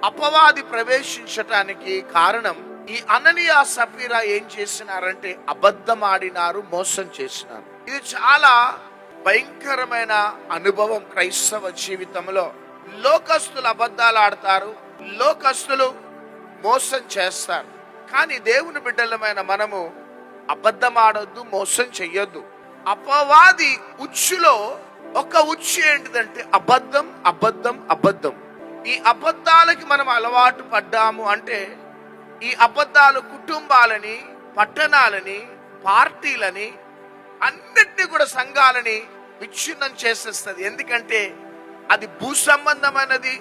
అపవాది ప్రవేశించటానికి కారణం, ఈ అననీయ సఫీరా ఏం చేసినారంటే అబద్ధం ఆడినారు, మోసం చేసినారు. ఇది చాలా భయంకరమైన అనుభవం క్రైస్తవ జీవితంలో. లోకస్తులు అబద్ధాలు ఆడతారు, లోకస్తులు మోసం చేస్తారు. కానీ దేవుని బిడ్డలమైన మనము అబద్ధం ఆడొద్దు, మోసం చెయ్యొద్దు. అపవాది ఉచ్చులో ఒక ఉచ్చు ఏంటిదంటే అబద్ధం, అబద్ధం, అబద్ధం. ఈ అబద్ధాలకి మనం అలవాటు పడ్డాము అంటే ఈ అబద్ధాలు కుటుంబాలని, పట్టణాలని, పార్టీలని, అన్నిటినీ కూడా సంఘాలని విచ్ఛిన్నం చేసేస్తుంది. ఎందుకంటే అది భూ సంబంధమైనది,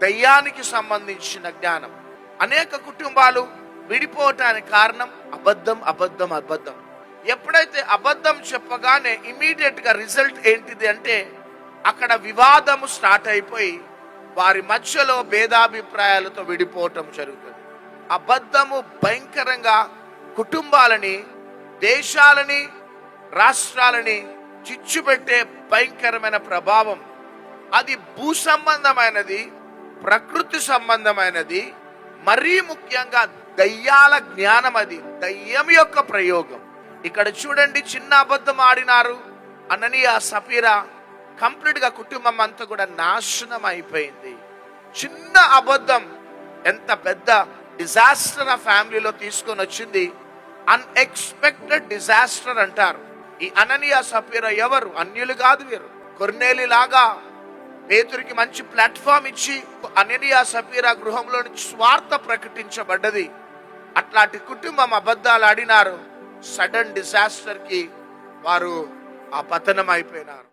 దయ్యానికి సంబంధించిన జ్ఞానం. అనేక కుటుంబాలు విడిపోవటానికి కారణం అబద్ధం, అబద్ధం, అబద్ధం. ఎప్పుడైతే అబద్ధం చెప్పగానే ఇమీడియట్ గా రిజల్ట్ ఏంటిది అంటే అక్కడ వివాదము స్టార్ట్ అయిపోయి వారి మధ్యలో భేదాభిప్రాయాలతో విడిపోవటం జరుగుతుంది. అబద్ధము భయంకరంగా కుటుంబాలని, దేశాలని, రాష్ట్రాలని చిచ్చుపెట్టే భయంకరమైన ప్రభావం. అది భూ సంబంధమైనది, ప్రకృతి సంబంధమైనది, మరీ ముఖ్యంగా దయ్యాల జ్ఞానం. అది దయ్యం యొక్క ప్రయోగం. ఇక్కడ చూడండి, చిన్న అబద్ధం ఆడినారు అననీయ సఫీరా, కంప్లీట్ గా కుటుంబం అంతా కూడా నాశనం అయిపోయింది. చిన్న అబద్ధం ఎంత పెద్ద డిజాస్టర్ ఆ ఫ్యామిలీలో తీసుకొని వచ్చింది. అన్ఎక్స్పెక్టెడ్ డిజాస్టర్ అంటారు. ఈ అననీయ సఫీరా ఎవరు? అన్యులు కాదు వీరు. కొర్నేలి లాగా పేతురికి మంచి ప్లాట్ఫామ్ ఇచ్చి అననీయ సఫీరా గృహంలో నుంచి స్వార్థ ప్రకటించబడ్డది. అట్లాంటి కుటుంబం అబద్ధాలు ఆడినారు. సడన్ డిజాస్టర్ కి వారు ఆ పతనం అయిపోయినారు.